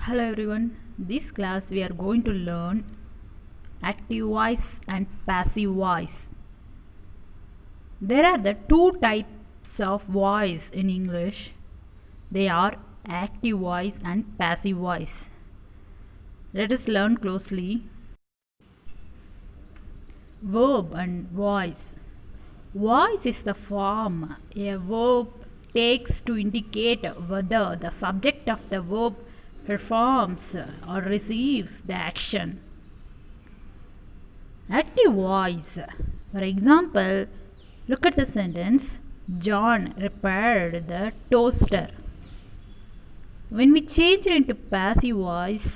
Hello everyone, this class we are going to learn active voice and passive voice. There are the two types of voice in English. They are active voice and passive voice. Let us learn closely. Verb and voice. Voice is the form a verb takes to indicate whether the subject of the verb performs or receives the action. Active voice. For example, look at the sentence, John repaired the toaster. When we change it into passive voice,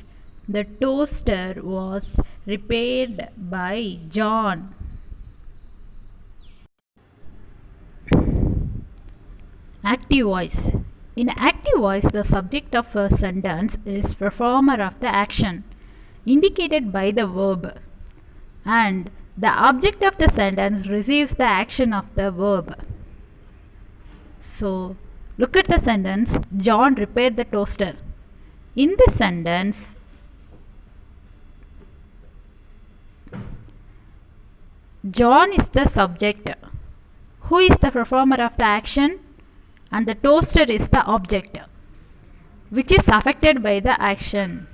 the toaster was repaired by John. Active voice. In active voice, the subject of a sentence is performer of the action indicated by the verb, and the object of the sentence receives the action of the verb. So, look at the sentence, John repaired the toaster. In this sentence, John is the subject. Who is the performer of the action? And the toaster is the object, which is affected by the action.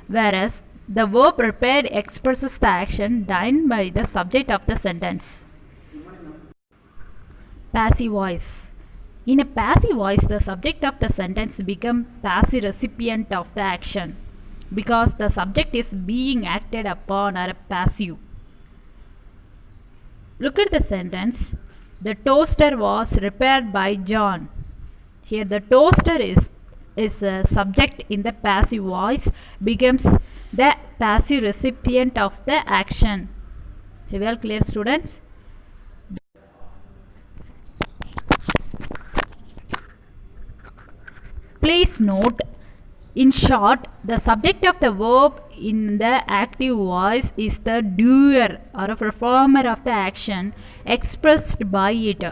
Whereas the verb repaired expresses the action done by the subject of the sentence. Passive voice. In a passive voice, the subject of the sentence becomes passive recipient of the action because the subject is being acted upon or passive. Look at the sentence. The toaster was repaired by John. Here the toaster is a subject in the passive voice, becomes the passive recipient of the action. Well clear, students? Please note, in short, the subject of the verb in the active voice is the doer or a performer of the action expressed by it,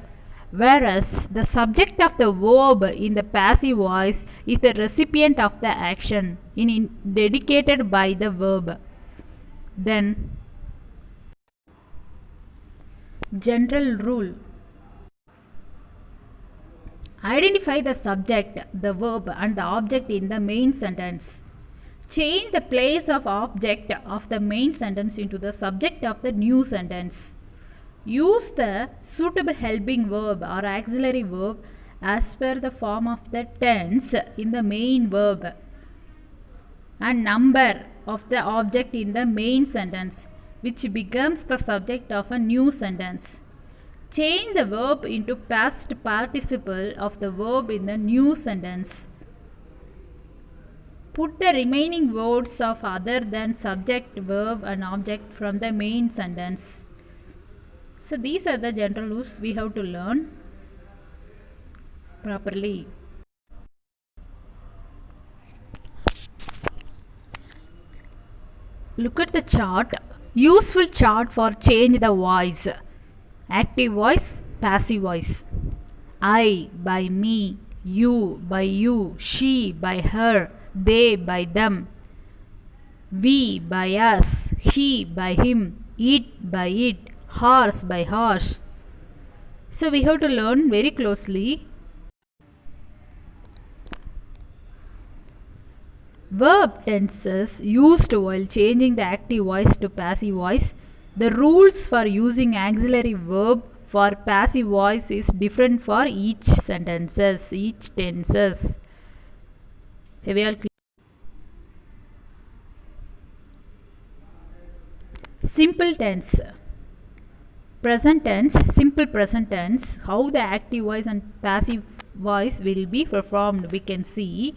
whereas the subject of the verb in the passive voice is the recipient of the action dedicated by the verb. Then, general rule. Identify the subject, the verb and the object in the main sentence. Change the place of object of the main sentence into the subject of the new sentence. Use the suitable helping verb or auxiliary verb as per the form of the tense in the main verb and number of the object in the main sentence, which becomes the subject of a new sentence. Change the verb into past participle of the verb in the new sentence. Put the remaining words of other than subject, verb and object from the main sentence. So these are the general rules we have to learn properly. Look at the chart. Useful chart for change the voice. Active voice, passive voice. I by me, you by you, she by her, they by them, we by us, he by him, it by it, horse by horse. So we have to learn very closely. Verb tenses used while changing the active voice to passive voice. The rules for using auxiliary verb for passive voice is different for each sentences, each tenses. Simple tense. Present tense, simple present tense. How the active voice and passive voice will be performed, we can see.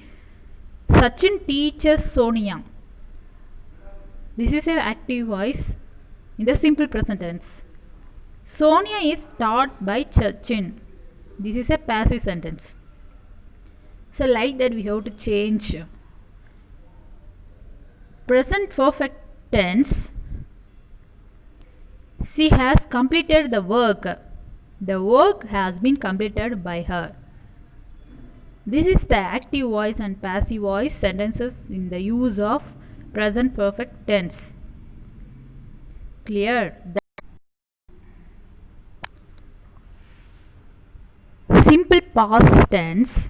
Sachin teaches Sonia. This is an active voice in the simple present tense. Sonia is taught by Sachin. This is a passive sentence. So like that we have to change. Present perfect tense. She has completed the work. The work has been completed by her. This is the active voice and passive voice sentences in the use of present perfect tense. Clear? Simple past tense.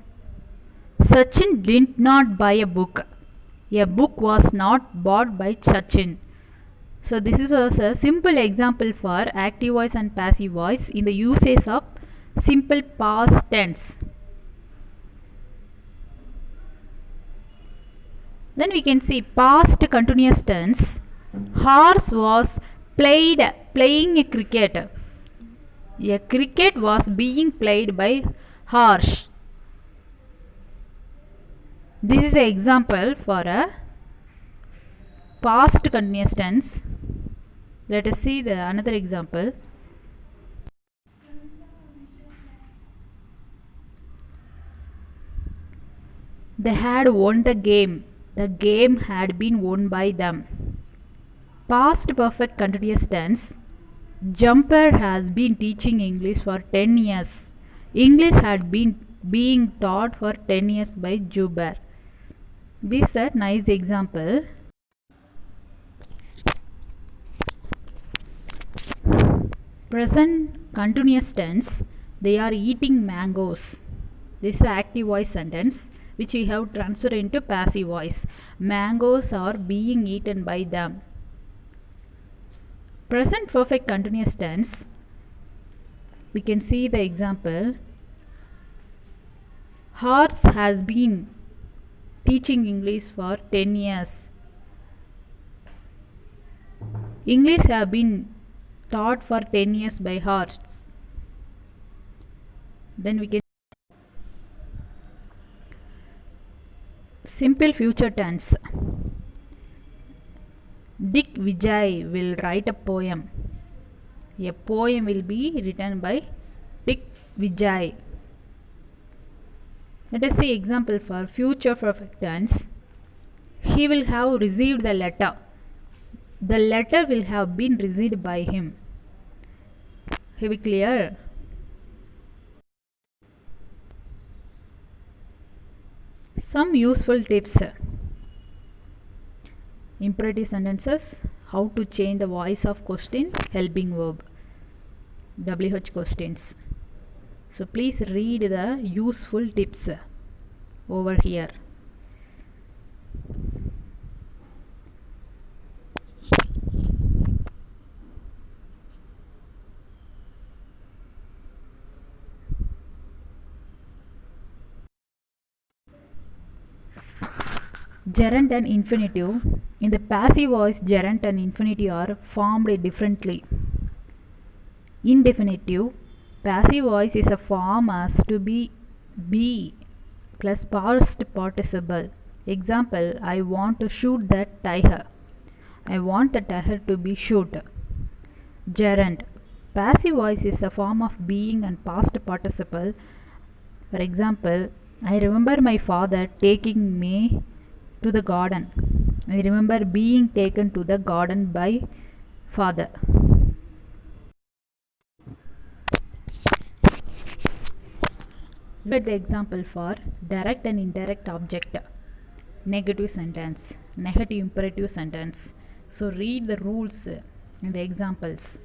Sachin did not buy a book. A book was not bought by Sachin. So this was a simple example for active voice and passive voice in the usage of simple past tense. Then we can see past continuous tense. Horse was playing a cricket. A cricket was being played by horse. This is an example for a past continuous tense. Let us see another example. They had won the game. The game had been won by them. Past perfect continuous tense. Jumper has been teaching English for 10 years. English had been being taught for 10 years by Juber. This is a nice example. Present continuous tense. They are eating mangoes. This is an active voice sentence which we have transferred into passive voice. Mangoes are being eaten by them. Present perfect continuous tense. We can see the example. Horse has been teaching English for 10 years. English have been taught for 10 years by horse. Then we can simple future tense. Dick Vijay will write a poem. A poem will be written by Dick Vijay. Let us see example for future perfect tense. He will have received the letter. The letter will have been received by him. Have we clear? Some useful tips. Imperative sentences. How to change the voice of question. Helping verb. WH questions. So please read the useful tips over here. Gerund and infinitive. In the passive voice, gerund and infinitive are formed differently. Indefinitive. Passive voice is a form as to be plus past participle. Example, I want to shoot that tiger. I want the tiger to be shot. Gerund. Passive voice is a form of being and past participle. For example, I remember my father taking me to the garden. I remember being taken to the garden by father. Look at the example for direct and indirect object. Negative sentence, negative imperative sentence. So read the rules in the examples.